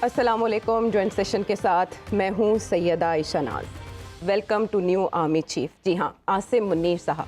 السلام علیکم. Joint session کے ساتھ میں ہوں Syeda Ayesha Naz. Welcome to new army chief. جی ہاں, عاصم منیر صاحب,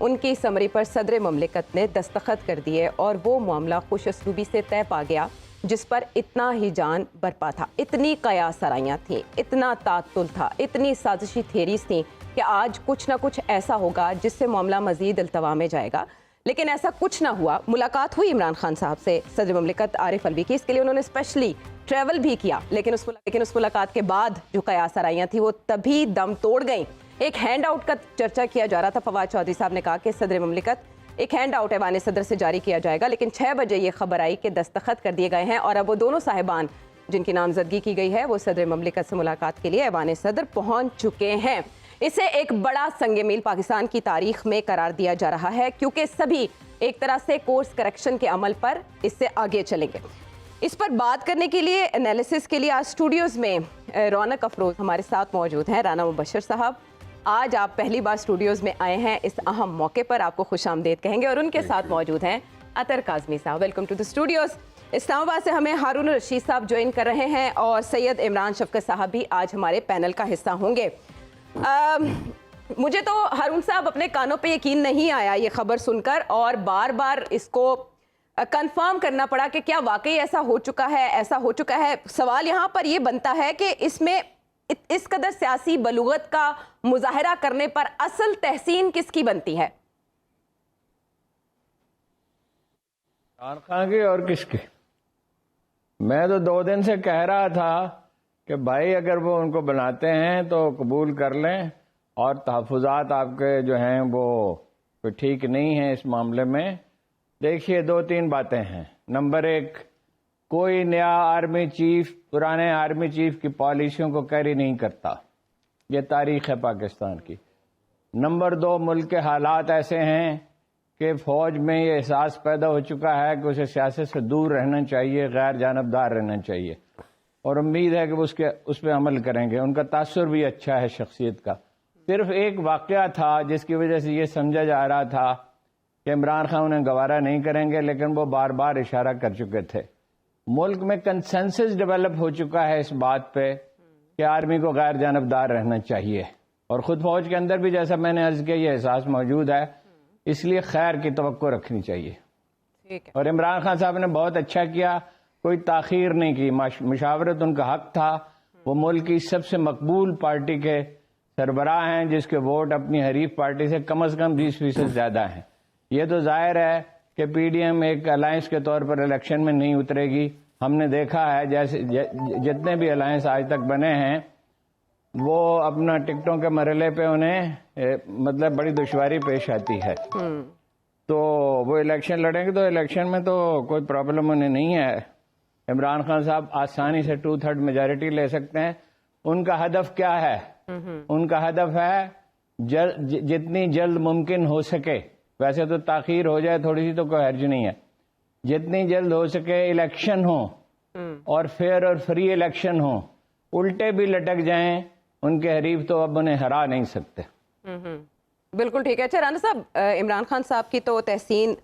ان کی سمری پر صدر مملکت نے دستخط کر دیے اور وہ معاملہ خوش اسلوبی سے طے پا گیا جس پر اتنا ہی جان برپا تھا, اتنی قیاس سرائیاں تھیں, اتنا تعطل تھا, اتنی سازشی تھیریز تھیں کہ آج کچھ نہ کچھ ایسا ہوگا جس سے معاملہ مزید التوا میں جائے گا. لیکن ایسا کچھ نہ ہوا. ملاقات ہوئی عمران خان صاحب سے, صدر مملکت عارف الوی کی, اس کے لیے انہوں نے اسپیشلی ٹریول بھی کیا, لیکن اس ملاقات کے بعد جو قیاس آرائیاں تھیں وہ تبھی دم توڑ گئیں. ایک ہینڈ آؤٹ کا چرچا کیا جا رہا تھا. فواد چودھری صاحب نے کہا کہ صدر مملکت ایک ہینڈ آؤٹ ایوان صدر سے جاری کیا جائے گا, لیکن 6 بجے یہ خبر آئی کہ دستخط کر دیے گئے ہیں اور اب وہ دونوں صاحبان جن کی نامزدگی کی گئی ہے وہ صدر مملکت سے ملاقات کے لیے ایوان صدر پہنچ چکے ہیں. اسے ایک بڑا سنگ میل پاکستان کی تاریخ میں قرار دیا جا رہا ہے, کیونکہ سبھی ایک طرح سے کورس کریکشن کے عمل پر اس سے آگے چلیں گے. اس پر بات کرنے کے لیے, انالیسس کے لیے آج اسٹوڈیوز میں رونق افروز ہمارے ساتھ موجود ہیں. رانا مبشر صاحب, آج آپ پہلی بار اسٹوڈیوز میں آئے ہیں, اس اہم موقع پر آپ کو خوش آمدید کہیں گے. اور ان کے ساتھ موجود ہیں اطہر کاظمی صاحب. Welcome to the studios. Islamabad سے ہمیں ہارون الرشید صاحب جوائن کر رہے ہیں اور سید عمران شفقت صاحب بھی آج ہمارے پینل کا حصہ ہوں گے. مجھے تو ہارون صاحب اپنے کانوں پہ یقین نہیں آیا یہ خبر سن کر, اور بار بار اس کو کنفرم کرنا پڑا کہ کیا واقعی ایسا ہو چکا ہے. سوال یہاں پر یہ بنتا ہے کہ اس میں اس قدر سیاسی بلوغت کا مظاہرہ کرنے پر اصل تحسین کس کی بنتی ہے؟ عمران خان کی اور کس کی؟ میں تو 2 دن سے کہہ رہا تھا کہ بھائی اگر وہ ان کو بناتے ہیں تو قبول کر لیں, اور تحفظات آپ کے جو ہیں وہ ٹھیک نہیں ہیں اس معاملے میں. دیکھیے 2-3 باتیں ہیں. نمبر 1, کوئی نیا آرمی چیف پرانے آرمی چیف کی پالیسیوں کو کیری نہیں کرتا, یہ تاریخ ہے پاکستان کی. نمبر 2, ملک کے حالات ایسے ہیں کہ فوج میں یہ احساس پیدا ہو چکا ہے کہ اسے سیاست سے دور رہنا چاہیے, غیر جانبدار رہنا چاہیے, اور امید ہے کہ اس پہ عمل کریں گے. ان کا تاثر بھی اچھا ہے شخصیت کا. صرف ایک واقعہ تھا جس کی وجہ سے یہ سمجھا جا رہا تھا کہ عمران خان انہیں گوارا نہیں کریں گے, لیکن وہ بار بار اشارہ کر چکے تھے. ملک میں کنسنسس ڈیولپ ہو چکا ہے اس بات پہ کہ آرمی کو غیر جانبدار رہنا چاہیے, اور خود فوج کے اندر بھی جیسا میں نے عرض کیا یہ احساس موجود ہے. اس لیے خیر کی توقع رکھنی چاہیے. اور عمران خان صاحب نے بہت اچھا کیا, کوئی تاخیر نہیں کی, مشاورت ان کا حق تھا. وہ ملک کی سب سے مقبول پارٹی کے سربراہ ہیں جس کے ووٹ اپنی حریف پارٹی سے کم 20% زیادہ ہیں. یہ تو ظاہر ہے کہ پی ڈی ایم ایک الائنس کے طور پر الیکشن میں نہیں اترے گی. ہم نے دیکھا ہے جیسے جتنے بھی الائنس آج تک بنے ہیں وہ اپنا ٹکٹوں کے مرحلے پہ انہیں مطلب بڑی دشواری پیش آتی ہے. تو وہ الیکشن لڑیں گے تو الیکشن میں تو کوئی پرابلم انہیں نہیں ہے. عمران خان صاحب آسانی سے 2/3 میجارٹی لے سکتے ہیں. ان کا ہدف کیا ہے؟ ان کا ہدف ہے جتنی جلد ممکن ہو سکے, ویسے تو تاخیر ہو جائے تھوڑی سی تو کوئی حرج نہیں ہے, جتنی جلد ہو سکے الیکشن ہو اور فیئر اور فری الیکشن ہو. الٹے بھی لٹک جائیں ان کے حریف تو اب انہیں ہرا نہیں سکتے. بالکل ٹھیک ہے. اچھا رانا صاحب, عمران خان صاحب کی تو تحسین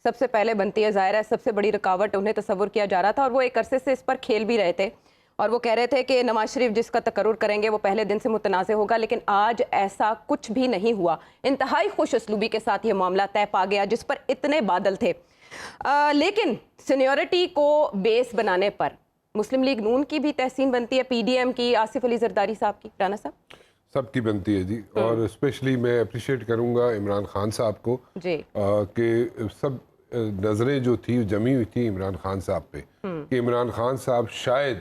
سب سے پہلے بنتی ہے. ظاہر ہے سب سے بڑی رکاوٹ انہیں تصور کیا جا رہا تھا, اور وہ ایک عرصے سے اس پر کھیل بھی رہے تھے, اور وہ کہہ رہے تھے کہ نواز شریف جس کا تقرر کریں گے وہ پہلے دن سے متنازع ہوگا. لیکن آج ایسا کچھ بھی نہیں ہوا. انتہائی خوش اسلوبی کے ساتھ یہ معاملہ طے پا گیا جس پر اتنے بادل تھے. لیکن سینیورٹی کو بیس بنانے پر مسلم لیگ نون کی بھی تحسین بنتی ہے, پی ڈی ایم کی, آصف علی زرداری صاحب کی. رانا صاحب سب کی بنتی ہے جی. اور اسپیشلی میں اپریشیٹ کروں گا عمران خان صاحب کو جی, کہ سب نظریں جو تھی جمی ہوئی تھی عمران خان صاحب پہ کہ عمران خان صاحب شاید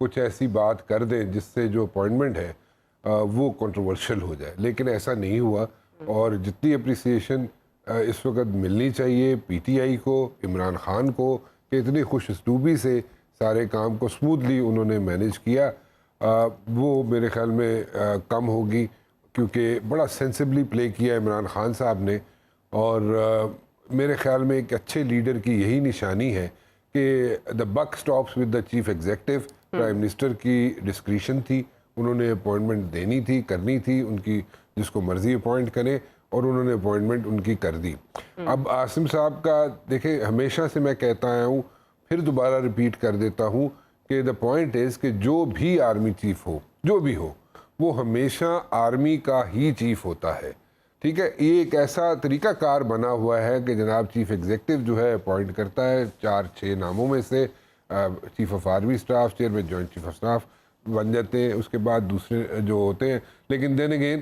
کچھ ایسی بات کر دیں جس سے جو اپوائنٹمنٹ ہے وہ کنٹروورشل ہو جائے. لیکن ایسا نہیں ہوا, اور جتنی اپریسیشن اس وقت ملنی چاہیے پی ٹی آئی کو, عمران خان کو, کہ اتنی خوش اسلوبی سے سارے کام کو سموتھلی انہوں نے مینیج کیا, وہ میرے خیال میں کم ہوگی, کیونکہ بڑا سینسبلی پلے کیا عمران خان صاحب نے. اور میرے خیال میں ایک اچھے لیڈر کی یہی نشانی ہے کہ the buck stops with the chief executive. Prime minister کی ڈسکریشن تھی, انہوں نے اپوائنٹمنٹ دینی تھی, کرنی تھی, ان کی جس کو مرضی اپوائنٹ کریں, اور انہوں نے اپوائنٹمنٹ ان کی کر دی. اب عاصم صاحب کا دیکھیں, ہمیشہ سے میں کہتا آیا ہوں, پھر دوبارہ ریپیٹ کر دیتا ہوں کہ دا پوائنٹ از کہ جو بھی آرمی چیف ہو، جو بھی ہو، وہ ہمیشہ آرمی کا ہی چیف ہوتا ہے. ٹھیک ہے، یہ ایک ایسا طریقہ کار بنا ہوا ہے کہ جناب چیف ایگزیکٹو جو ہے اپوائنٹ کرتا ہے 4-6 ناموں میں سے. Chief of army staff, chairman joint chief of staff بن جاتے ہیں، اس کے بعد دوسرے جو ہوتے ہیں. لیکن دین اگین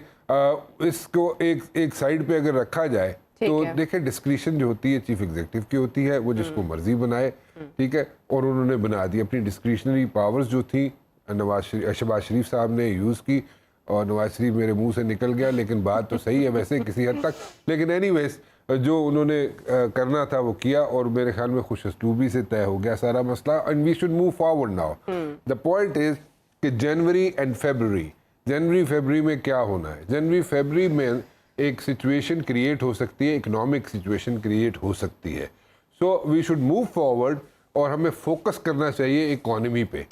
اس کو ایک سائڈ پہ اگر رکھا جائے تو دیکھیں ڈسکریشن جو ہوتی ہے چیف ایگزیکٹو کی ہوتی ہے، وہ جس کو مرضی بنائے. ٹھیک ہے، اور انہوں نے بنا دی اپنی ڈسکریشنری پاورز جو تھیں شہباز شریف صاحب نے یوز کی، اور نواز شریف میرے منہ سے نکل گیا، لیکن بات تو صحیح ہے ویسے کسی حد تک. لیکن اینی ویز جو انہوں نے کرنا تھا وہ کیا، اور میرے خیال میں خوش اسلوبی سے طے ہو گیا سارا مسئلہ. And we should move forward now. The point is کہ جنوری اینڈ فیبرری میں کیا ہونا ہے. جنوری فیبرری میں ایک سچویشن کریٹ ہو سکتی ہے، اکنامک سچویشن کریٹ ہو سکتی ہے. سو وی شوڈ موو فارورڈ، اور ہمیں فوکس کرنا چاہیے اکانومی پہ.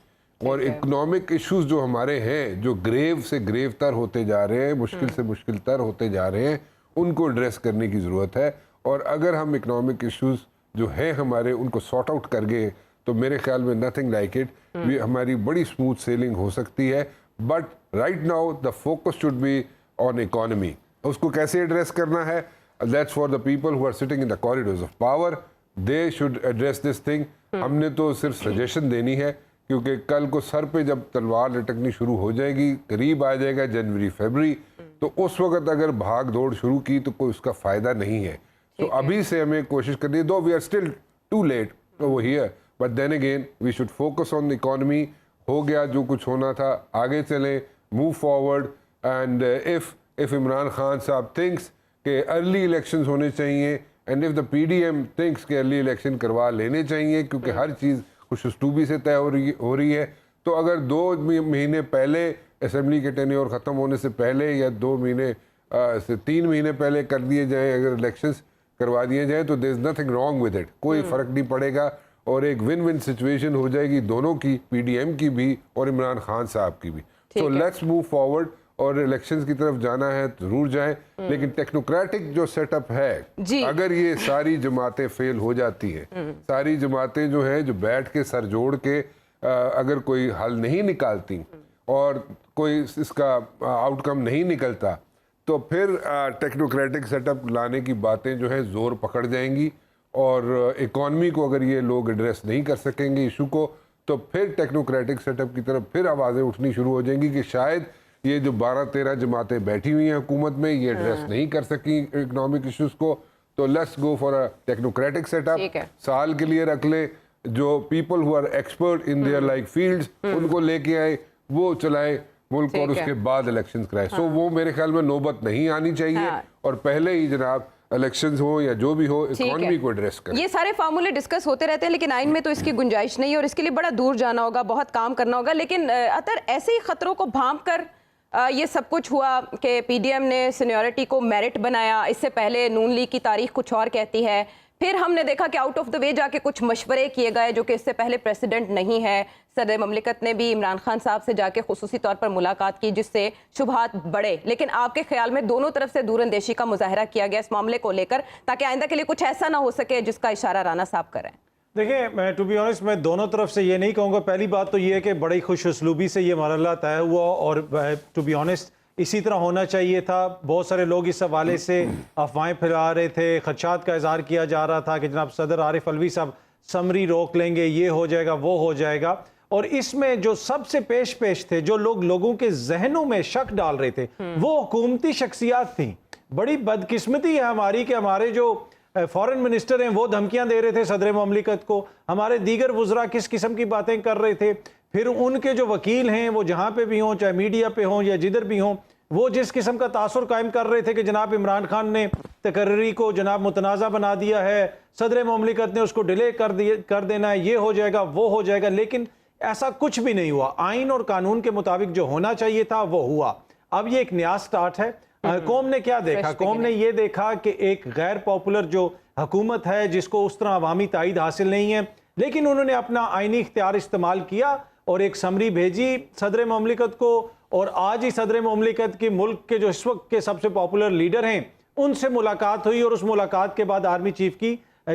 اور اکنامک ایشوز جو ہمارے ہیں، جو گریو سے گریو تر ہوتے جا رہے ہیں، مشکل سے مشکل تر ہوتے جا رہے ہیں، ان کو ایڈریس کرنے کی ضرورت ہے. اور اگر ہم اکنامک ایشوز جو ہیں ہمارے ان کو سارٹ آؤٹ کر گئے تو میرے خیال میں نتھنگ لائک اٹ، ہماری بڑی اسموتھ سیلنگ ہو سکتی ہے. But right now the focus should be on economy. اس کو کیسے ایڈریس کرنا ہے، that's for the people who are sitting in the corridors of power. They should address this thing. ہم نے تو صرف سجیشن دینی ہے، کیونکہ کل کو سر پہ جب تلوار لٹکنی شروع ہو جائے گی، قریب آ جائے گا جنوری فیبرری، تو اس وقت اگر بھاگ دوڑ شروع کی تو کوئی اس کا فائدہ نہیں ہے. تو ابھی سے ہمیں کوشش کرنی ہے، though we are still too late over here, but then again we should focus on the economy. ہو گیا جو کچھ ہونا تھا، آگے چلیں، move forward. And if Imran Khan صاحب تھنکس کہ ارلی الیکشنز ہونے چاہیے، and if the PDM thinks کہ ارلی الیکشن کروا لینے چاہیے، کیونکہ ہر چیز خوش اسلوبی سے طے ہو رہی ہے. تو اگر 2 مہینے پہلے اسمبلی کے ٹینیور ختم ہونے سے پہلے، یا 2 مہینے سے 3 مہینے پہلے کر دیے جائیں، اگر الیکشنز کروا دیے جائیں، تو there is nothing wrong with it. کوئی فرق نہیں پڑے گا، اور ایک ون ون سچویشن ہو جائے گی دونوں کی، PDM کی بھی اور عمران خان صاحب کی بھی. سو لیٹس موو فارورڈ، اور الیکشنز کی طرف جانا ہے ضرور جائیں. لیکن ٹیکنوکریٹک جو سیٹ اپ ہے، اگر یہ ساری جماعتیں فیل ہو جاتی ہیں، ساری جماعتیں جو ہیں جو بیٹھ کے سر جوڑ کے اگر کوئی حل نہیں نکالتی اور کوئی اس کا آؤٹ کم نہیں نکلتا، تو پھر ٹیکنوکریٹک سیٹ اپ لانے کی باتیں جو ہیں زور پکڑ جائیں گی. اور اکانومی کو اگر یہ لوگ ایڈریس نہیں کر سکیں گے ایشو کو، تو پھر ٹیکنوکریٹک سیٹ اپ کی طرف پھر آوازیں اٹھنی شروع ہو جائیں گی کہ شاید یہ جو 12-13 جماعتیں بیٹھی ہوئی ہیں حکومت میں، یہ ایڈریس نہیں کر سکیں اکنامک ایشوز کو. تو let's go for a technocratic set up. سال کے لیے رکھ لیں، جو people who are expert in their like fields, ان کو لے کے آئے، وہ چلائے ملک، اور اس کے بعد الیکشنز کرائے. سو وہ میرے خیال میں نوبت نہیں آنی چاہیے، اور پہلے ہی جناب الیکشنز ہو یا جو بھی ہو، اکانومی کو ایڈریس کریں. یہ سارے فارمولے ڈسکس ہوتے رہتے ہیں، لیکن آئین میں تو اس کی گنجائش نہیں ہے، اور اس کے لیے بڑا دور جانا ہوگا، بہت کام کرنا ہوگا. لیکن اطہر، ایسے ہی خطروں کو بھانپ کر یہ سب کچھ ہوا کہ PDM نے سینیورٹی کو میرٹ بنایا. اس سے پہلے نون لیگ کی تاریخ کچھ اور کہتی ہے. پھر ہم نے دیکھا کہ آؤٹ آف دا وے جا کے کچھ مشورے کیے گئے جو کہ اس سے پہلے پریسیڈنٹ نہیں ہے. صدر مملکت نے بھی عمران خان صاحب سے جا کے خصوصی طور پر ملاقات کی، جس سے شبہات بڑھے. لیکن آپ کے خیال میں دونوں طرف سے دور اندیشی کا مظاہرہ کیا گیا اس معاملے کو لے کر، تاکہ آئندہ کے لیے کچھ ایسا نہ ہو سکے جس کا اشارہ رانا صاحب کریں؟ دیکھیں، میں ٹو بی آنیسٹ میں دونوں طرف سے یہ نہیں کہوں گا. پہلی بات تو یہ ہے کہ بڑی خوش اسلوبی سے یہ مرحلہ طے ہوا، اور ٹو بی آنیسٹ اسی طرح ہونا چاہیے تھا. بہت سارے لوگ اس حوالے سے افواہیں پھیلا رہے تھے، خدشات کا اظہار کیا جا رہا تھا کہ جناب صدر عارف علوی صاحب سمری روک لیں گے، یہ ہو جائے گا، وہ ہو جائے گا. اور اس میں جو سب سے پیش تھے، جو لوگوں کے ذہنوں میں شک ڈال رہے تھے، وہ حکومتی شخصیات تھیں. بڑی بدقسمتی ہے ہماری کہ ہمارے جو فارن منسٹر ہیں وہ دھمکیاں دے رہے تھے صدر مملکت کو، ہمارے دیگر وزراء کس قسم کی باتیں کر رہے تھے. پھر ان کے جو وکیل ہیں وہ جہاں پہ بھی ہوں، چاہے میڈیا پہ ہوں یا جدھر بھی ہوں، وہ جس قسم کا تاثر قائم کر رہے تھے کہ جناب عمران خان نے تقرری کو جناب متنازع بنا دیا ہے، صدر مملکت نے اس کو ڈیلے کر دینا ہے، یہ ہو جائے گا، وہ ہو جائے گا. لیکن ایسا کچھ بھی نہیں ہوا. آئین اور قانون کے مطابق جو ہونا چاہیے تھا وہ ہوا. اب یہ ایک نیا سٹارٹ ہے. قوم نے کیا دیکھا؟ قوم نے یہ دیکھا کہ ایک غیر پاپولر جو حکومت ہے، جس کو اس طرح عوامی تائید حاصل نہیں ہے، لیکن انہوں نے اپنا آئینی اختیار استعمال کیا اور ایک سمری بھیجی صدر مملکت کو. اور آج ہی صدر مملکت کی ملک کے جو اس وقت کے سب سے پاپولر لیڈر ہیں ان سے ملاقات ہوئی، اور اس ملاقات کے بعد آرمی چیف کی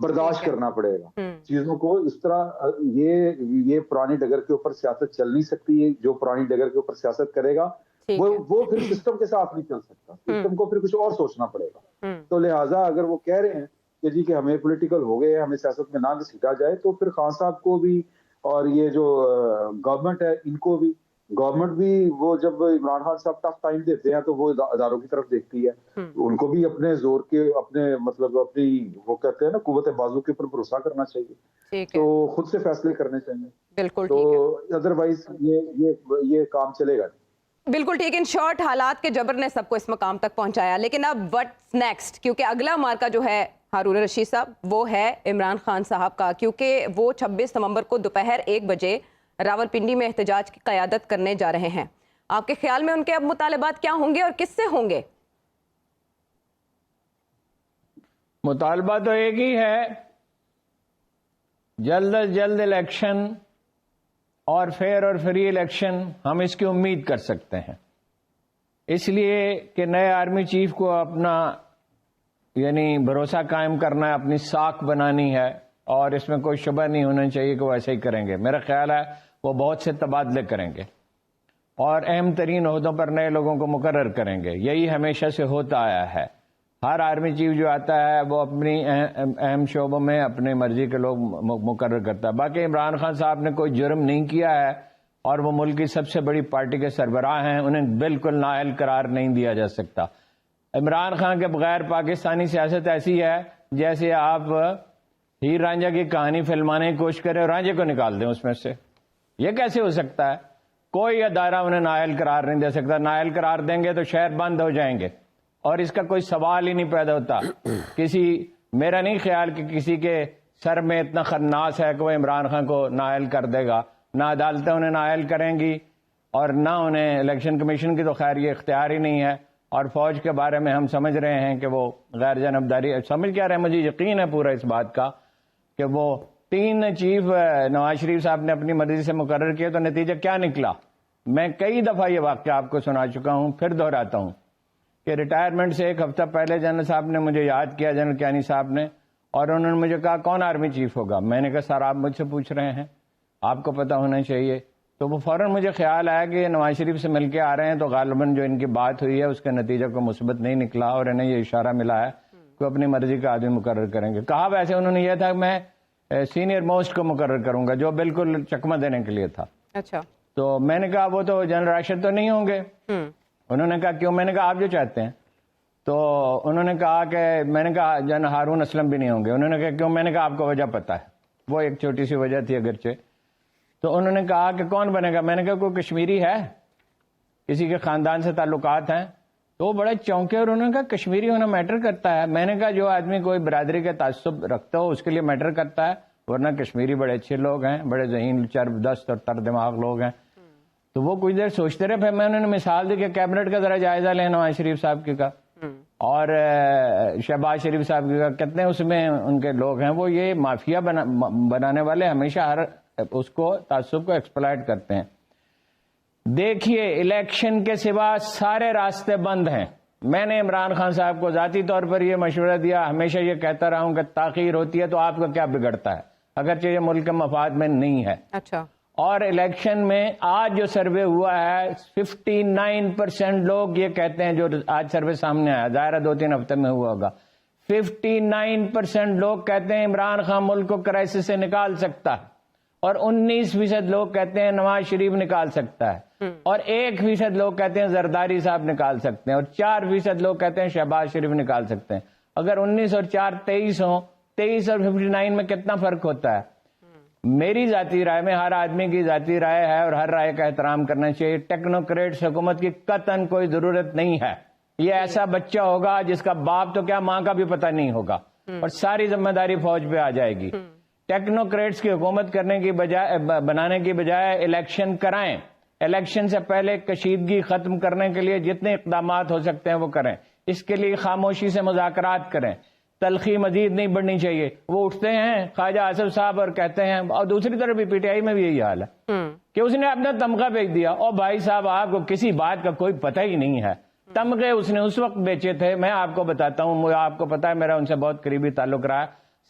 برداشت کرنا پڑے گا چیزوں کو اس طرح. یہ پرانی ڈگر کے اوپر سیاست چل نہیں سکتی ہے. جو پرانی ڈگر کے اوپر سیاست کرے گا وہ پھر سسٹم کے ساتھ نہیں چل سکتا. سسٹم کو پھر کچھ اور سوچنا پڑے گا. تو لہٰذا اگر وہ کہہ رہے ہیں کہ جی کہ ہمیں پولیٹیکل ہو گئے, ہمیں سیاست میں نہ گھسیٹا جائے, تو پھر خان صاحب کو بھی اور یہ جو گورنمنٹ ہے ان کو بھی, گورنمنٹ بھی وہ جب عمران خان صاحب ٹف ٹائم دیتے ہیں تو وہ اداروں کی طرف دیکھتی ہے. ان کو بھی اپنے زور کے اپنے مطلب اپنی وہ کہتے ہیں نا قوت بازو کے اوپر بھروسہ کرنا چاہیے, تو خود سے فیصلے کرنے چاہیے. بالکل تو ادروائز یہ کام چلے گا. بالکل ٹھیک. ان شارٹ حالات کے جبر نے سب کو اس مقام تک پہنچایا, لیکن اب وٹس نیکسٹ, کیونکہ اگلا مارکا جو ہے ہارون رشید صاحب وہ ہے عمران خان صاحب کا, کیونکہ وہ 26 نومبر کو دوپہر 1 بجے راولپنڈی میں احتجاج کی قیادت کرنے جا رہے ہیں. آپ کے خیال میں ان کے اب مطالبات کیا ہوں گے اور کس سے ہوں گے؟ مطالبہ تو ایک ہی ہے, جلد از جلد الیکشن اور فیئر اور فری الیکشن. ہم اس کی امید کر سکتے ہیں اس لیے کہ نئے آرمی چیف کو اپنا یعنی بھروسہ قائم کرنا ہے, اپنی ساکھ بنانی ہے, اور اس میں کوئی شبہ نہیں ہونا چاہیے کہ وہ ایسے ہی کریں گے. میرا خیال ہے وہ بہت سے تبادلے کریں گے اور اہم ترین عہدوں پر نئے لوگوں کو مقرر کریں گے. یہی ہمیشہ سے ہوتا آیا ہے. ہر آرمی چیف جو آتا ہے وہ اپنی اہم شعبوں میں اپنی مرضی کے لوگ مقرر کرتا ہے. باقی عمران خان صاحب نے کوئی جرم نہیں کیا ہے اور وہ ملک کی سب سے بڑی پارٹی کے سربراہ ہیں, انہیں بالکل نااہل قرار نہیں دیا جا سکتا. عمران خان کے بغیر پاکستانی سیاست ایسی ہے جیسے آپ ہیر رانجھا کی کہانی فلمانے کی کوشش کریں اور رانجھے کو نکال دیں اس میں سے. یہ کیسے ہو سکتا ہے؟ کوئی ادارہ انہیں نااہل قرار نہیں دے سکتا. نااہل قرار دیں گے تو شہر بند ہو جائیں گے اور اس کا کوئی سوال ہی نہیں پیدا ہوتا. میرا نہیں خیال کہ کسی کے سر میں اتنا خناس ہے کہ وہ عمران خان کو نااہل کر دے گا. نہ عدالتیں انہیں نااہل کریں گی اور نہ انہیں الیکشن کمیشن کی تو خیر یہ اختیار ہی نہیں ہے. اور فوج کے بارے میں ہم سمجھ رہے ہیں کہ وہ غیر جانبداری سمجھ کیا رہے ہیں. مجھے یقین ہے پورا اس بات کا کہ وہ 3 چیف نواز شریف صاحب نے اپنی مرضی سے مقرر کیے, تو نتیجہ کیا نکلا. میں کئی دفعہ یہ واقعہ آپ کو سنا چکا ہوں, پھر دہراتا ہوں کہ ریٹائرمنٹ سے 1 ہفتہ پہلے جنرل صاحب نے مجھے یاد کیا, جنرل کیانی صاحب نے, اور انہوں نے مجھے کہا کون آرمی چیف ہوگا. میں نے کہا سر آپ مجھ سے پوچھ رہے ہیں, آپ کو پتہ ہونا چاہیے. تو وہ فوراً مجھے خیال آیا کہ نواز شریف سے مل کے آ رہے ہیں, تو غالباً جو ان کی بات ہوئی ہے اس کے نتیجہ کو مثبت نہیں نکلا اور انہیں یہ اشارہ ملا ہے کہ اپنی مرضی کا آدمی مقرر کریں گے. کہا ویسے انہوں نے یہ تھا کہ میں سینئر موسٹ کو مقرر کروں گا, جو بالکل چکمہ دینے کے لیے تھا. اچھا. تو میں نے کہا وہ تو جنرل راشد تو نہیں ہوں گے. انہوں نے کہا کیوں؟ میں نے کہا آپ جو چاہتے ہیں. تو انہوں نے کہا کہ میں نے کہا جنرل ہارون اسلم بھی نہیں ہوں گے. انہوں نے کہا کیوں؟ میں نے کہا آپ کو وجہ پتہ ہے. وہ ایک چھوٹی سی وجہ تھی اگرچہ. تو انہوں نے کہا کہ کون بنے گا. میں نے کہا کوئی کشمیری ہے, کسی کے خاندان سے تعلقات ہیں. تو وہ بڑے چونکے اور انہوں نے کہا کشمیری ہونا میٹر کرتا ہے. میں نے کہا جو آدمی کوئی برادری کا تعصب رکھتا ہو اس کے لیے میٹر کرتا ہے, ورنہ کشمیری بڑے اچھے لوگ ہیں, بڑے ذہین چرب دست اور تر دماغ لوگ ہیں. تو وہ کچھ دیر سوچتے رہے. پھر میں انہوں نے مثال دی کہ کیبنٹ کا ذرا جائزہ لیں نواز شریف صاحب کی کا اور شہباز شریف صاحب کی کا, کتنے اس میں ان کے لوگ ہیں. وہ یہ مافیا بنانے والے ہمیشہ ہر اس کو تعصب کو ایکسپلائٹ کرتے ہیں. دیکھیے الیکشن کے سوا سارے راستے بند ہیں. میں نے عمران خان صاحب کو ذاتی طور پر یہ مشورہ دیا, ہمیشہ یہ کہتا رہا ہوں کہ تاخیر ہوتی ہے تو آپ کا کیا بگڑتا ہے, اگرچہ یہ ملک کے مفاد میں نہیں ہے. اچھا. اور الیکشن میں آج جو سروے ہوا ہے 59% لوگ یہ کہتے ہیں, جو آج سروے سامنے آیا, ظاہر 2-3 ہفتے میں ہوا ہوگا, 59% لوگ کہتے ہیں عمران خان ملک کو کرائسس سے نکال سکتا ہے, اور 19% لوگ کہتے ہیں نواز شریف نکال سکتا ہے, اور 1% لوگ کہتے ہیں زرداری صاحب نکال سکتے ہیں, اور 4% لوگ کہتے ہیں شہباز شریف نکال سکتے ہیں. اگر 19 اور 4 23 ہوں, 23 اور 59 میں کتنا فرق ہوتا ہے. میری ذاتی رائے میں, ہر آدمی کی ذاتی رائے ہے اور ہر رائے کا احترام کرنا چاہیے. ٹیکنوکریٹس حکومت کی قطعاً کوئی ضرورت نہیں ہے. یہ ایسا بچہ ہوگا جس کا باپ تو کیا ماں کا بھی پتہ نہیں ہوگا, اور ساری ذمہ داری فوج پہ آ جائے گی. ٹیکنوکریٹس کی حکومت کرنے کی بجائے بنانے کی بجائے الیکشن کرائیں. الیکشن سے پہلے کشیدگی ختم کرنے کے لیے جتنے اقدامات ہو سکتے ہیں وہ کریں. اس کے لیے خاموشی سے مذاکرات کریں. تلخی مزید نہیں بڑھنی چاہیے. وہ اٹھتے ہیں خواجہ آصف صاحب اور کہتے ہیں, اور دوسری طرف بھی پی ٹی آئی میں بھی یہی حال ہے کہ اس نے اپنا تمغہ بیچ دیا. اور بھائی صاحب آپ کو کسی بات کا کوئی پتہ ہی نہیں ہے. تمغے اس نے اس وقت بیچے تھے, میں آپ کو بتاتا ہوں, آپ کو پتا ہے میرا ان سے بہت قریبی تعلق رہا.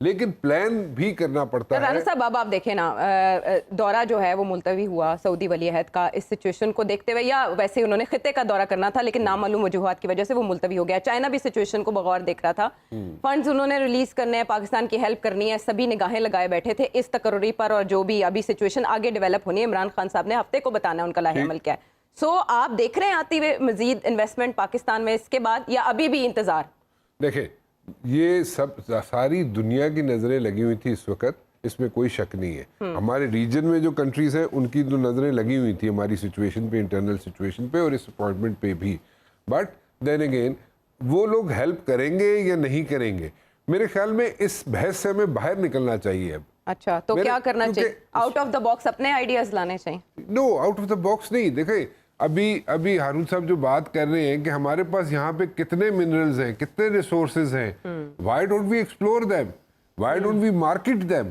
لیکن پلان بھی کرنا پڑتا ہے. رانا صاحب اب آپ دیکھیں نا دورہ جو ہے وہ ملتوی ہوا سعودی ولی عہد کا اس سچویشن کو دیکھتے ہوئے, یا ویسے انہوں نے خطے کا دورہ کرنا تھا لیکن نامعلوم وجوہات کی وجہ سے وہ ملتوی ہو گیا. چائنا بھی سچویشن کو بغور دیکھ رہا تھا, فنڈز انہوں نے ریلیز کرنے ہیں, پاکستان کی ہیلپ کرنی ہے, سبھی نگاہیں لگائے بیٹھے تھے اس تقرری پر, اور جو بھی ابھی سچویشن آگے ڈیولپ ہونی ہے عمران خان صاحب نے ہفتے کو بتانا ہے ان کا لاہ عمل کیا ہے. سو آپ دیکھ رہے ہیں آتی ہوئے مزید انویسٹمنٹ پاکستان میں اس کے بعد, یا ابھی بھی انتظار؟ دیکھیں یہ سب ساری دنیا کی نظریں لگی ہوئی تھی اس وقت, اس میں کوئی شک نہیں ہے. ہمارے ریجن میں جو کنٹریز ہیں ان کی جو نظریں لگی ہوئی تھی ہماری سچویشن پہ, انٹرنل سچویشن پہ اور اس اپوائنٹمنٹ پہ بھی. بٹ دین اگین وہ لوگ ہیلپ کریں گے یا نہیں کریں گے, میرے خیال میں اس بحث سے ہمیں باہر نکلنا چاہیے اب. اچھا تو کیا کرنا چاہیے؟ آؤٹ آف دا باکس اپنے آئیڈیاز لانے چاہیے. نو, آؤٹ آف دا باکس نہیں. دیکھیں ابھی ہارون صاحب جو بات کر رہے ہیں کہ ہمارے پاس یہاں پہ کتنے منرلز ہیں, کتنے ریسورسز ہیں, why don't we explore them, why don't we market them.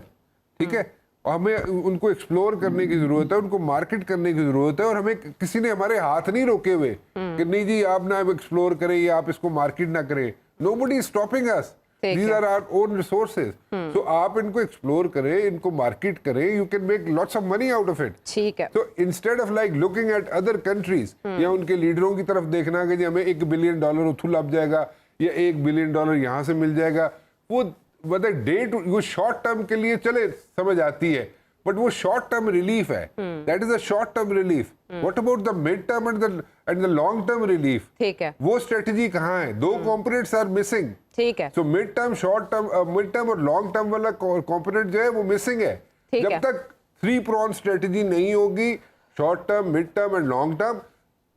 ٹھیک ہے, اور ہمیں ان کو ایکسپلور کرنے کی ضرورت ہے, ان کو مارکیٹ کرنے کی ضرورت ہے, اور ہمیں کسی نے ہمارے ہاتھ نہیں روکے ہوئے کہ نہیں جی آپ نہ ایکسپلور کریں یا آپ اس کو مارکیٹ نہ کریں. Nobody is stopping us. These are our own resources. So آپ ان کو ایکسپلور کریں, ان کو مارکیٹ کریں, you can make lots of money out of it. ٹھیک ہے. So instead of like looking at other countries یا ان کے لیڈروں کی طرف دیکھنا کہ جی ہمیں $1 بلین اتھو لگ جائے گا یا $1 بلین یہاں سے مل جائے گا, وہ وہ شارٹ ٹرم کے لیے چلے سمجھ آتی ہے, بٹ وہ شارٹ ٹرم ریلیف ہے. That is a short term relief. What about the mid term and the long term relief? ٹھیک ہے, وہ اسٹریٹجی کہاں ہے؟ دو کمپوننٹس آر مسنگ. ٹھیک ہے. So mid term, short term, mid term اور لانگ ٹرم والا کمپوننٹ جو ہے وہ مسنگ ہے. جب تک 3 pronged اسٹریٹجی نہیں ہوگی, short term, mid term and long term,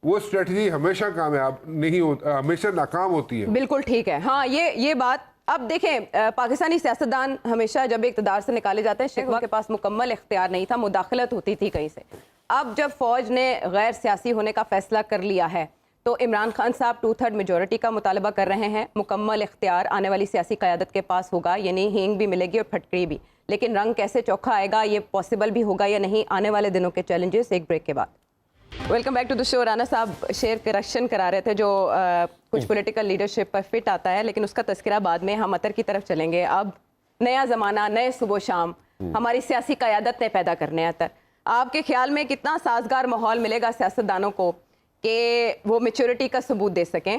وہ اسٹریٹجی ہمیشہ کامیاب نہیں ہوتی, ہمیشہ ناکام ہوتی ہے. بالکل ٹھیک ہے. ہاں یہ بات اب دیکھیں, پاکستانی سیاستدان ہمیشہ جب اقتدار سے نکالے جاتے ہیں شکوہ کے پاس مکمل اختیار نہیں تھا, مداخلت ہوتی تھی کہیں سے. اب جب فوج نے غیر سیاسی ہونے کا فیصلہ کر لیا ہے تو عمران خان صاحب 2/3 میجورٹی کا مطالبہ کر رہے ہیں. مکمل اختیار آنے والی سیاسی قیادت کے پاس ہوگا, یعنی ہینگ بھی ملے گی اور پھٹکری بھی, لیکن رنگ کیسے چوکھا آئے گا, یہ پاسبل بھی ہوگا یا نہیں, آنے والے دنوں کے چیلنجز. ایک بریک کے بعد. ویلکم بیک ٹو دا شو. رانا صاحب شیئر کریکشن کرا رہے تھے جو کچھ پولیٹیکل لیڈرشپ پر فٹ آتا ہے, لیکن اس کا تذکرہ بعد میں. ہم عطر کی طرف چلیں گے. اب نیا زمانہ, نئے صبح و شام ہماری سیاسی قیادت نے پیدا کرنے ہیں. عطر, آپ کے خیال میں کتنا سازگار ماحول ملے گا سیاستدانوں کو کہ وہ میچورٹی کا ثبوت دے سکیں؟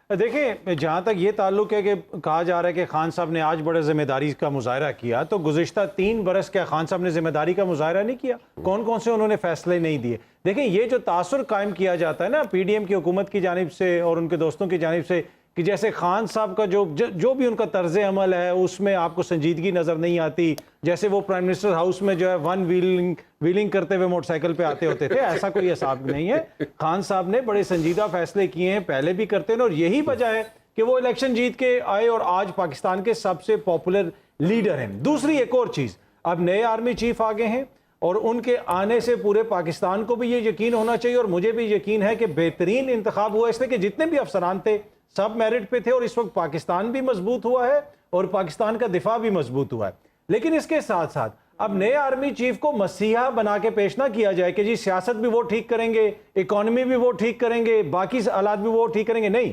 دیکھیں جہاں تک یہ تعلق ہے کہ کہا جا رہا ہے کہ خان صاحب نے آج بڑے ذمہ داری کا مظاہرہ کیا, تو گزشتہ 3 برس کیا خان صاحب نے ذمہ داری کا مظاہرہ نہیں کیا؟ کون کون سے انہوں نے فیصلے نہیں دیے؟ دیکھیں یہ جو تاثر قائم کیا جاتا ہے نا پی ڈی ایم کی حکومت کی جانب سے اور ان کے دوستوں کی جانب سے کہ جیسے خان صاحب کا جو بھی ان کا طرز عمل ہے اس میں آپ کو سنجیدگی نظر نہیں آتی, جیسے وہ پرائم منسٹر ہاؤس میں جو ہے ون ویلنگ کرتے ہوئے موٹر سائیکل پہ آتے ہوتے تھے, ایسا کوئی حساب نہیں ہے. خان صاحب نے بڑے سنجیدہ فیصلے کیے ہیں, پہلے بھی کرتے ہیں, اور یہی وجہ ہے کہ وہ الیکشن جیت کے آئے اور آج پاکستان کے سب سے پاپولر لیڈر ہیں. دوسری ایک اور چیز, اب نئے آرمی چیف آگے ہیں اور ان کے آنے سے پورے پاکستان کو بھی یہ یقین ہونا چاہیے, اور مجھے بھی یقین ہے کہ بہترین انتخاب ہوا, اس لیے کہ جتنے بھی افسران تھے سب میرٹ پہ تھے, اور اس وقت پاکستان بھی مضبوط ہوا ہے اور پاکستان کا دفاع بھی مضبوط ہوا ہے. لیکن اس کے ساتھ ساتھ اب نئے آرمی چیف کو مسیحا بنا کے پیش نہ کیا جائے کہ جی سیاست بھی وہ ٹھیک کریں گے, اکانومی بھی وہ ٹھیک کریں گے, باقی حالات بھی وہ ٹھیک کریں گے. نہیں,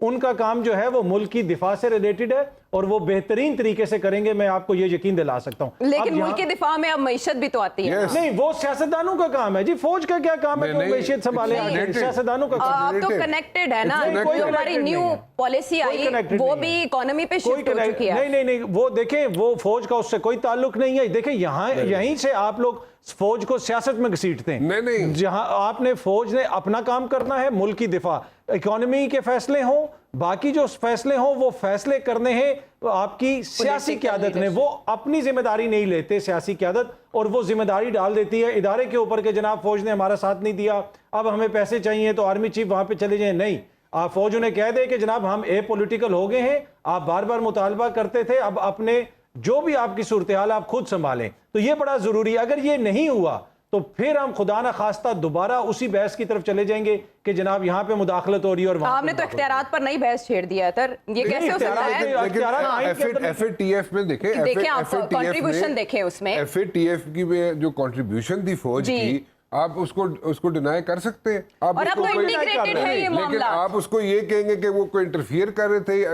ان کا کام جو ہے وہ ملک کی دفاع سے ریلیٹڈ ہے اور وہ بہترین طریقے سے کریں گے, میں آپ کو یہ یقین دلا سکتا ہوں. لیکن ملک کے دفاع میں اب معیشت بھی تو آتی ہے. نہیں, وہ سیاستدانوں کا کام ہے جی, فوج کا کیا کام ہے کہ وہ معیشت سنبھالے؟ سیاستدانوں کا کام. آپ تو کنیکٹڈ ہے نا, جو ہماری نیو پالیسی آئی وہ بھی اکانومی پہ شفٹ ہو چکی ہے. نہیں, وہ دیکھیں وہ فوج کا اس سے کوئی تعلق نہیں ہے. دیکھیں یہیں سے آپ لوگ فوج کو سیاست میں گھسیٹتے ہیں, جہاں آپ نے فوج نے اپنا کام کرنا ہے, ملک کی دفاع, اکانومی کے فیصلے ہوں, باقی جو فیصلے ہوں وہ فیصلے کرنے ہیں آپ کی سیاسی قیادت نے. وہ اپنی ذمہ داری نہیں لیتے سیاسی قیادت, اور وہ ذمہ داری ڈال دیتی ہے ادارے کے اوپر کہ جناب فوج نے ہمارا ساتھ نہیں دیا, اب ہمیں پیسے چاہیے تو آرمی چیف وہاں پہ چلے جائیں. نہیں, آپ فوج انہیں کہہ دے کہ جناب ہم اے پولیٹیکل ہو گئے ہیں, آپ بار بار مطالبہ کرتے تھے, اب اپنے جو بھی آپ کی صورتحال آپ خود سنبھالیں. تو یہ بڑا ضروری ہے. اگر یہ نہیں ہوا تو پھر ہم خدا نہ خواستہ دوبارہ اسی بحث کی طرف چلے جائیں گے کہ جناب یہاں پہ مداخلت ہو رہی ہے اور وہاں. آپ نے تو اختیارات پر نئی بحث چھیڑ دیا ہے, یہ کیسے ہو سکتا ہے؟ ایف اے ٹی ایف میں دیکھیں آپ کنٹریبیوشن دیکھیں, اس میں ایف اے ٹی ایف کی جو کنٹریبیوشن تھی فوج کی, آپ اس کو ڈینائی کر سکتے ہیں. آپ اور اب تو انٹیگریٹڈ ہے یہ لیکن معاملہ. آپ اس کو یہ کہیں گے کہ وہ کوئی انٹرفیئر کر رہے تھے,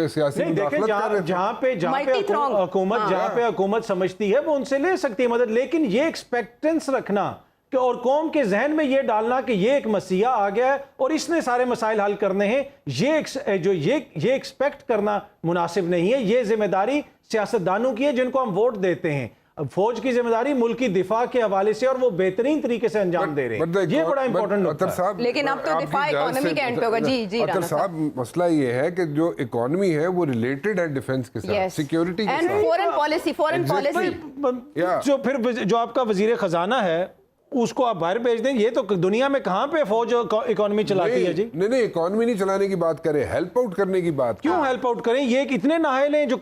سیاسی نہیں دیکھیں مداخلت کر رہے تھے. جہاں پہ حکومت سمجھتی ہے وہ ان سے لے سکتی ہے مدد, لیکن یہ ایکسپیکٹنس رکھنا کہ اور قوم کے ذہن میں یہ ڈالنا کہ یہ ایک مسیحا آ گیا ہے اور اس نے سارے مسائل حل کرنے ہیں, یہ ایکسپیکٹ کرنا مناسب نہیں ہے. یہ ذمہ داری سیاستدانوں کی ہے جن کو ہم ووٹ دیتے ہیں. فوج کی ذمہ داری ملک کی دفاع کے حوالے سے اور وہ بہترین طریقے سے انجام دے رہے ہیں, یہ بڑا امپورٹنٹ نقطہ ہے. لیکن اب تو دفاع اکانومی کے اینڈ پہ ہوگا. جی اطہر صاحب, مسئلہ یہ ہے کہ جو اکانومی ہے وہ ریلیٹڈ ہے ڈیفنس کے ساتھ, سیکیورٹی کے ساتھ. فورن پالیسی جو پھر جو آپ کا وزیر خزانہ ہے اس کو آپ باہر بھیج دیں. یہ تو دنیا میں کہاں پہ فوج اکانومی چلاتی ہے جی؟ نہیں, اکانومی نہیں چلانے کی بات کریں, ہیلپ آؤٹ کرنے کی بات. کیوں ہیلپ آؤٹ کریں؟ یہ اتنے نااہل ہیں جو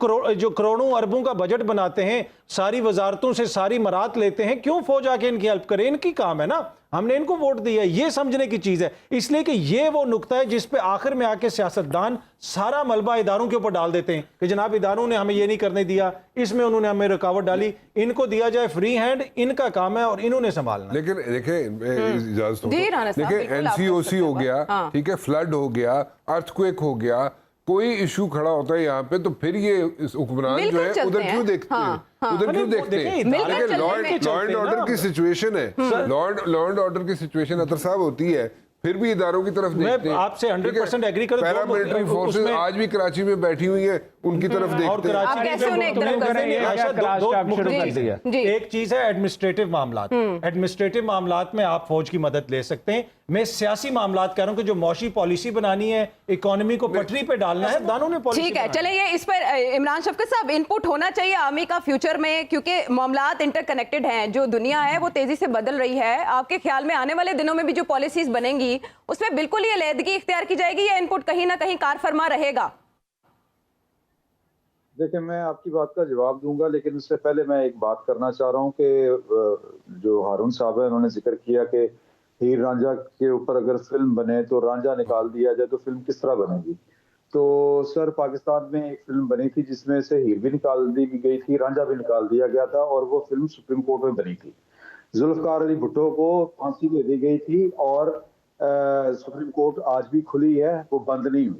کروڑوں اربوں کا بجٹ بناتے ہیں, ساری وزارتوں سے ساری مرات لیتے ہیں, کیوں فوج آ کے ان کی ہیلپ کرے؟ ان کی کام ہے نا, ہم نے ان کو ووٹ دیا ہے. یہ سمجھنے کی چیز ہے, اس لیے کہ یہ وہ نقطہ ہے جس پہ آخر میں آ کے سیاستدان سارا ملبہ اداروں کے اوپر ڈال دیتے ہیں کہ جناب اداروں نے ہمیں یہ نہیں کرنے دیا, اس میں انہوں نے ہمیں رکاوٹ ڈالی, ان کو دیا جائے فری ہینڈ, ان کا کام ہے اور انہوں نے سنبھالنا. لیکن دیکھیں این سی او سی ہو گیا, ٹھیک ہے, فلڈ ہو گیا, ارتھ کویک ہو گیا, کوئی ایشو کھڑا ہوتا ہے یہاں پہ تو پھر یہ حکمران جو ہے ادھر کیوں دیکھتے ہیں, ادھر کیوں دیکھتے ہیں؟ لیکن لا اینڈ آرڈر کی سچویشن ہے, لا اینڈ آرڈر کی سچویشن اطہر صاحب ہوتی ہے, پھر بھی اداروں کی طرف دیکھتے ہیں. میں آپ سے 100% ایگری کروں. پیراملٹری فورسز آج بھی کراچی میں بیٹھی ہوئی ہیں, ان کی طرف دیکھتے ہیں. ایک چیز ہے ایڈمنسٹریٹو معاملات, ایڈمنسٹریٹو معاملات میں آپ فوج کی مدد لے سکتے ہیں. میں سیاسی معاملات کہہ رہا ہوں کہ جو معاشی پالیسی بنانی ہے, اکانومی کو پٹری پہ ڈالنا ہے, دانوں نے پالیسی. ٹھیک ہے, چلیں یہ اس پر عمران شفقت صاحب ان پٹ ہونا چاہیے آرمی کا فیوچر میں, کیونکہ معاملات انٹر کنیکٹڈ ہیں, جو دنیا ہے وہ تیزی سے بدل رہی ہے. آپ کے خیال میں آنے والے دنوں میں بھی جو پالیسیز بنیں گی اس میں بالکل یہ علیحدگی اختیار کی جائے گی یا ان پٹ کہیں نہ کہیں کار فرما رہے گا؟ دیکھیں, میں آپ کی بات کا جواب دوں گا, لیکن اس سے پہلے میں ایک بات کرنا چاہ رہا ہوں کہ جو ہارون صاحب ہے انہوں نے ذکر کیا کہ ہیر رانجھا کے اوپر اگر فلم بنے تو رانجھا نکال دیا جائے تو فلم کس طرح بنے گی. تو سر, پاکستان میں ایک فلم بنی تھی جس میں سے ہیر بھی نکال دی گئی تھی, رانجھا بھی نکال دیا گیا تھا, اور وہ فلم سپریم کورٹ میں بنی تھی. ذوالفقار علی بھٹو کو پھانسی دے دی گئی تھی اور سپریم کورٹ آج بھی کھلی ہے, وہ بند نہیں ہوئی,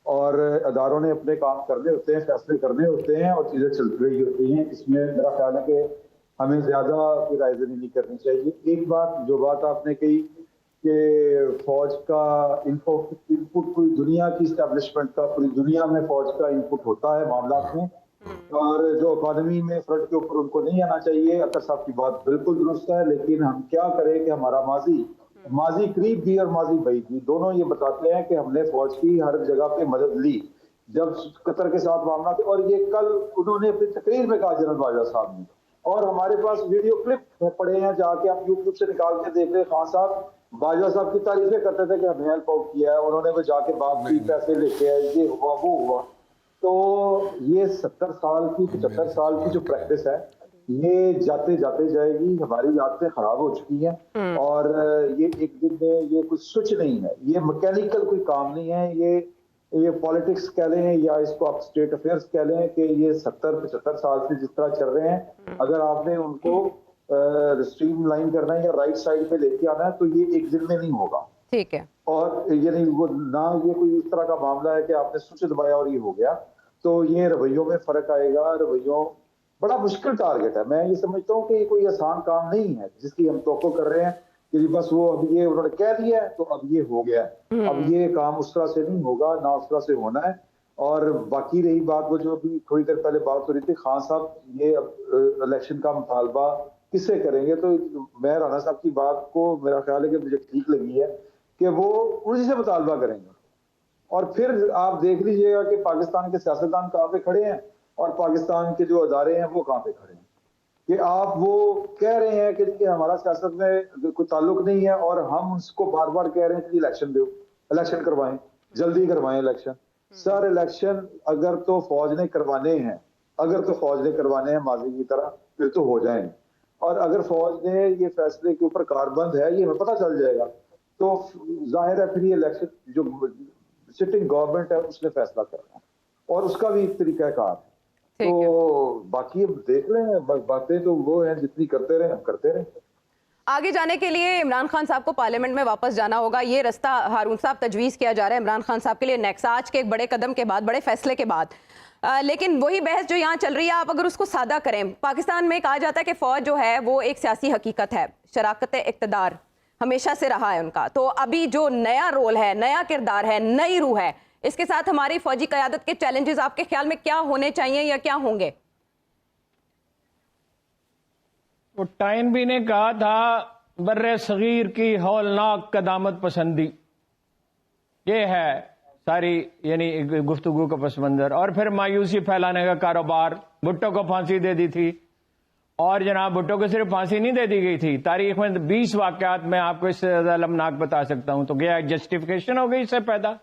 اور اداروں نے اپنے کام کرنے ہوتے ہیں, فیصلے کرنے ہوتے ہیں اور چیزیں چلتی رہی ہوتی ہیں. اس میں میرا خیال ہے کہ ہمیں زیادہ کوئی رائے زنی نہیں کرنی چاہیے. ایک بات آپ نے کہی کہ فوج کا ان پٹ پوری دنیا کی اسٹیبلشمنٹ کا, پوری دنیا میں فوج کا ان پٹ ہوتا ہے معاملات میں, اور جو اکانومی میں فرنٹ کے اوپر ان کو نہیں آنا چاہیے. اطہر صاحب کی بات بالکل درست ہے, لیکن ہم کیا کریں کہ ہمارا ماضی قریب بھی اور ماضی بعید بھی دونوں یہ بتاتے ہیں کہ ہم نے فوج کی ہر جگہ پہ مدد لی جب قطر کے ساتھ معاملہ تھے, اور یہ کل انہوں نے اپنی تقریر میں کہا جنرل باجوہ صاحب نے, اور ہمارے پاس ویڈیو کلپ پڑے ہیں, جا کے آپ یوٹیوب سے نکال کے دیکھ لیں. خان صاحب باجوہ صاحب کی تعریفیں کرتے تھے کہ ہمیں ہیلپ آؤٹ کیا ہے, انہوں نے وہ جا کے باپ کی پیسے لے کے آئے, یہ ہوا وہ ہوا. تو یہ 70 سال کی 75 سال کی جو پریکٹس ہے یہ جاتے جائے گی. ہماری عادتیں خراب ہو چکی ہیں, اور یہ ایک دن میں یہ کوئی سوئچ نہیں ہے, یہ مکینیکل کوئی کام نہیں ہے. یہ پالیٹکس کہہ لیں یا اس کو آپ اسٹیٹ افیئرس کہہ لیں کہ یہ 70-75 سال سے جس طرح چل رہے ہیں, اگر آپ نے ان کو اسٹریم لائن کرنا ہے یا رائٹ سائڈ پہ لے کے آنا ہے تو یہ ایک دن میں نہیں ہوگا. ٹھیک ہے, اور یہ نہیں, وہ نہ یہ کوئی اس طرح کا معاملہ ہے کہ آپ نے سوئچ دبایا اور یہ ہو گیا. تو یہ رویوں میں فرق آئے گا. رویوں بڑا مشکل ٹارگٹ ہے. میں یہ سمجھتا ہوں کہ یہ کوئی آسان کام نہیں ہے جس کی ہم توقع کر رہے ہیں کہ بس وہ اب یہ انہوں نے کہہ دیا ہے تو اب یہ ہو گیا ہے. اب یہ کام اس طرح سے نہیں ہوگا, نہ اس طرح سے ہونا ہے. اور باقی رہی بات وہ جو ابھی تھوڑی دیر پہلے بات ہو رہی تھی, خان صاحب یہ الیکشن کا مطالبہ کس سے کریں گے, تو میں رانا صاحب کی بات کو میرا خیال ہے کہ مجھے ٹھیک لگی ہے کہ وہ انہی سے مطالبہ کریں گے. اور پھر آپ دیکھ لیجئے گا کہ پاکستان کے سیاستدان کہاں پہ کھڑے ہیں اور پاکستان کے جو ادارے ہیں وہ کہاں پہ کھڑے ہیں. کہ آپ وہ کہہ رہے ہیں کہ ہمارا سیاست میں کوئی تعلق نہیں ہے, اور ہم اس کو بار بار کہہ رہے ہیں کہ الیکشن دو, الیکشن کروائیں, جلدی کروائیں الیکشن. سر الیکشن اگر تو فوج نے کروانے ہیں ماضی کی طرح پھر تو ہو جائیں, اور اگر فوج نے یہ فیصلے کے اوپر کاربند ہے یہ ہمیں پتہ چل جائے گا تو ظاہر ہے پھر یہ الیکشن جو سٹنگ گورنمنٹ ہے اس نے فیصلہ کرنا ہے, اور اس کا بھی ایک طریقہ کار ہے. تو باقی اب دیکھ لیں, باتیں تو وہ ہیں جتنی کرتے رہے ہم کرتے رہے. آگے جانے کے لیے عمران خان صاحب کو پارلیمنٹ میں واپس جانا ہوگا. یہ رستہ ہارون صاحب تجویز کیا جا رہا ہے عمران خان صاحب کے لیے نیکسٹ آج کے ایک بڑے قدم کے بعد, بڑے فیصلے کے بعد. لیکن وہی بحث جو یہاں چل رہی ہے, آپ اگر اس کو سادہ کریں, پاکستان میں کہا جاتا ہے کہ فوج جو ہے وہ ایک سیاسی حقیقت ہے, شراکت اقتدار ہمیشہ سے رہا ہے ان کا. تو ابھی جو نیا رول ہے, نیا کردار ہے, نئی روح ہے, اس کے ساتھ ہماری فوجی قیادت کے چیلنجز آپ کے خیال میں کیا ہونے چاہیے یا کیا ہوں گے؟ وہ ٹائم بھی نے کہا تھا بر صغیر کی ہولناک قدامت پسندی, یہ ہے ساری یعنی گفتگو کا پس منظر. اور پھر مایوسی پھیلانے کا کاروبار. بھٹو کو پھانسی دے دی تھی, اور جناب بھٹو کو صرف پھانسی نہیں دے دی گئی تھی, تاریخ میں 20 واقعات میں آپ کو اس سے زیادہ المناک بتا سکتا ہوں. تو گیا جسٹیفیکیشن ہو گئی اس سے پیدا.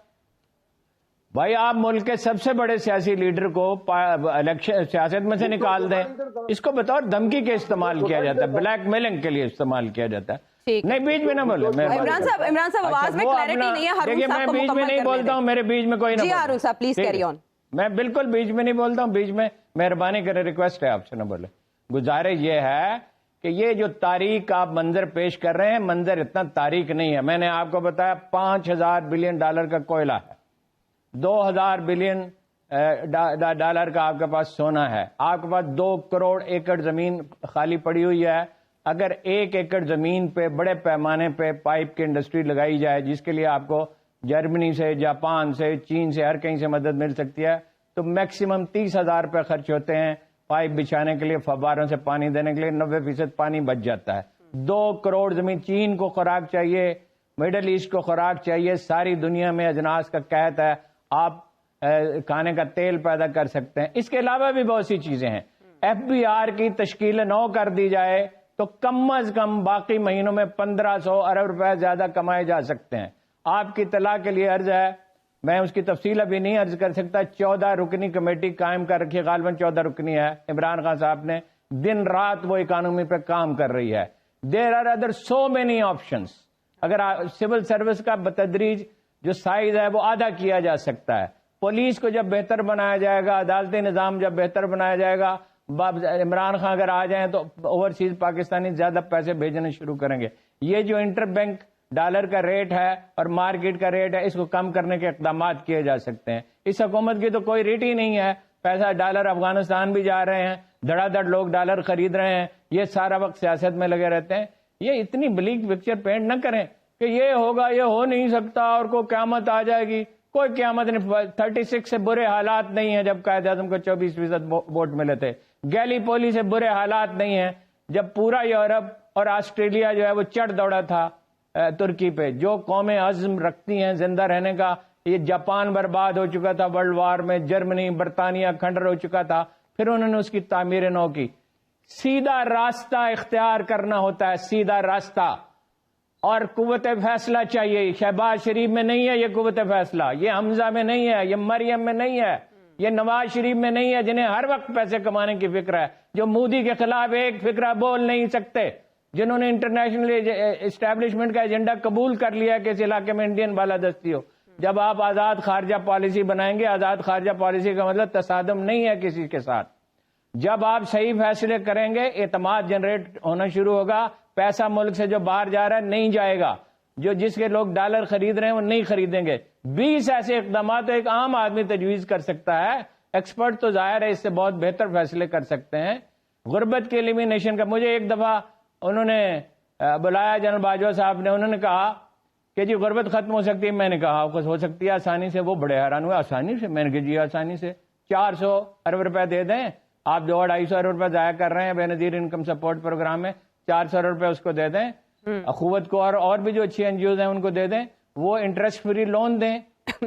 بھائی آپ ملک کے سب سے بڑے سیاسی لیڈر کو الیکشن سیاست میں سے نکال دیں, اس کو بطور دھمکی کے استعمال کیا جاتا ہے, بلیک میلنگ کے لیے استعمال کیا جاتا ہے. نہیں بیچ میں نہ بولے. عمران صاحب آواز میں کلیئرٹی نہیں ہے. دیکھیے میں بیچ میں نہیں بولتا ہوں, میرے بیچ میں کوئی نہ. جی ہارون صاحب پلیز کیری آن. میں بالکل بیچ میں نہیں بولتا ہوں, بیچ میں مہربانی کرے ریکویسٹ ہے آپ سے نہ بولے. گزارش یہ ہے کہ یہ جو تاریخ آپ منظر پیش کر رہے ہیں, منظر اتنا تاریخ نہیں ہے. میں نے آپ کو بتایا $5,000 بلین کا کوئلہ ہے, 2,000 بلین ڈالر کا آپ کے پاس سونا ہے, آپ کے پاس 2 کروڑ ایکڑ زمین خالی پڑی ہوئی ہے. اگر 1 ایکڑ زمین پہ بڑے پیمانے پہ پائپ کی انڈسٹری لگائی جائے, جس کے لیے آپ کو جرمنی سے, جاپان سے, چین سے, ہر کہیں سے مدد مل سکتی ہے, تو میکسیمم 30,000 روپے خرچ ہوتے ہیں پائپ بچھانے کے لیے, فواروں سے پانی دینے کے لیے 90% پانی بچ جاتا ہے. 2 کروڑ زمین. چین کو خوراک چاہیے, مڈل ایسٹ کو خوراک چاہیے, ساری دنیا میں اجناس کا قحط ہے, آپ کھانے کا تیل پیدا کر سکتے ہیں. اس کے علاوہ بھی بہت سی چیزیں ہیں. FBR کی تشکیل نو کر دی جائے تو کم از کم باقی مہینوں میں 1,500 ارب روپے زیادہ کمائے جا سکتے ہیں. آپ کی اطلاع کے لیے عرض ہے, میں اس کی تفصیل ابھی نہیں عرض کر سکتا, 14 رکنی کمیٹی قائم کر رکھی, غالباً 14 رکنی ہے, عمران خان صاحب نے دن رات وہ اکانومی پہ کام کر رہی ہے. There are other so many options. اگر سول سروس کا بتدریج جو سائز ہے وہ آدھا کیا جا سکتا ہے. پولیس کو جب بہتر بنایا جائے گا, عدالتی نظام جب بہتر بنایا جائے گا, عمران خان اگر آ جائیں تو اوورسیز پاکستانی زیادہ پیسے بھیجنے شروع کریں گے. یہ جو انٹر بینک ڈالر کا ریٹ ہے اور مارکیٹ کا ریٹ ہے, اس کو کم کرنے کے اقدامات کیے جا سکتے ہیں. اس حکومت کی تو کوئی ریٹ ہی نہیں ہے, پیسہ ڈالر افغانستان بھی جا رہے ہیں, دھڑا دھڑ لوگ ڈالر خرید رہے ہیں, یہ سارا وقت سیاست میں لگے رہتے ہیں. یہ اتنی بلیک پکچر پینٹ نہ کریں کہ یہ ہوگا, یہ ہو نہیں سکتا اور کوئی قیامت آ جائے گی. کوئی قیامت نہیں. 36 سے برے حالات نہیں ہیں جب قائد اعظم کو 24% ووٹ ملے تھے. گیلی پولی سے برے حالات نہیں ہیں جب پورا یورپ اور آسٹریلیا جو ہے وہ چڑھ دوڑا تھا ترکی پہ. جو قومیں عزم رکھتی ہیں زندہ رہنے کا, یہ جاپان برباد ہو چکا تھا ورلڈ وار میں, جرمنی برطانیہ کھنڈر ہو چکا تھا, پھر انہوں نے اس کی تعمیر نو کی. سیدھا راستہ اختیار کرنا ہوتا ہے, سیدھا راستہ, اور قوت فیصلہ چاہیے. شہباز شریف میں نہیں ہے یہ قوت فیصلہ, یہ حمزہ میں نہیں ہے, یہ مریم میں نہیں ہے, یہ نواز شریف میں نہیں ہے جنہیں ہر وقت پیسے کمانے کی فکر ہے, جو مودی کے خلاف ایک فکرہ بول نہیں سکتے, جنہوں نے انٹرنیشنل اسٹیبلشمنٹ کا ایجنڈا قبول کر لیا کہ اس علاقے میں انڈین بالادستی ہو. جب آپ آزاد خارجہ پالیسی بنائیں گے, آزاد خارجہ پالیسی کا مطلب تصادم نہیں ہے کسی کے ساتھ. جب آپ صحیح فیصلے کریں گے, اعتماد جنریٹ ہونا شروع ہوگا, پیسہ ملک سے جو باہر جا رہا ہے نہیں جائے گا, جو جس کے لوگ ڈالر خرید رہے ہیں وہ نہیں خریدیں گے. 20 ایسے اقدامات تو ایک عام آدمی تجویز کر سکتا ہے, ایکسپرٹ تو ظاہر ہے اس سے بہت بہتر فیصلے کر سکتے ہیں. غربت کے ایلیمینیشن کا, مجھے ایک دفعہ انہوں نے بلایا جنرل باجوہ صاحب نے, انہوں نے کہا کہ جی غربت ختم ہو سکتی ہے. میں نے کہا ہو سکتی ہے آسانی سے. وہ بڑے حیران ہوئے, آسانی سے؟ میں نے کہا جی آسانی سے. 400 ارب روپے دے دیں, آپ 200-250 ارب روپے ضائع کر رہے ہیں بے نظیر انکم سپورٹ پروگرام میں, 400 ارب روپے اس کو دے دیں. اخوت کو اور بھی جو اچھی NGOs ہیں ان کو دے دیں, وہ انٹرسٹ فری لون دیں.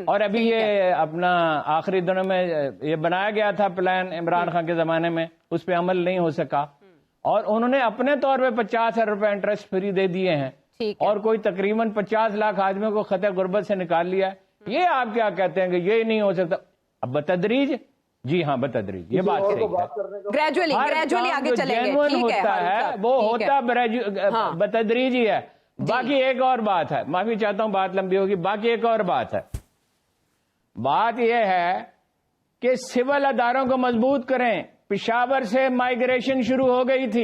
اور ابھی یہ اپنا آخری دنوں میں یہ بنایا گیا تھا پلان عمران خان کے زمانے میں, اس پہ عمل نہیں ہو سکا, اور انہوں نے اپنے طور پہ 50 ارب روپے انٹرسٹ فری دے دیے ہیں, اور کوئی تقریباً 50 لاکھ آدمیوں کو خطے غربت سے نکال لیا. یہ آپ کیا کہتے ہیں کہ یہ نہیں ہو سکتا؟ اب بتدریج, جی ہاں بتدریج, یہ بات صحیح ہے. گریجولی آگے چلیں گے, ہوتا ہے وہ ہوتا بتدریج ہی ہے. باقی ایک اور بات ہے, معافی چاہتا ہوں بات لمبی ہوگی, باقی ایک اور بات ہے. بات یہ ہے کہ سول اداروں کو مضبوط کریں. پشاور سے مائیگریشن شروع ہو گئی تھی,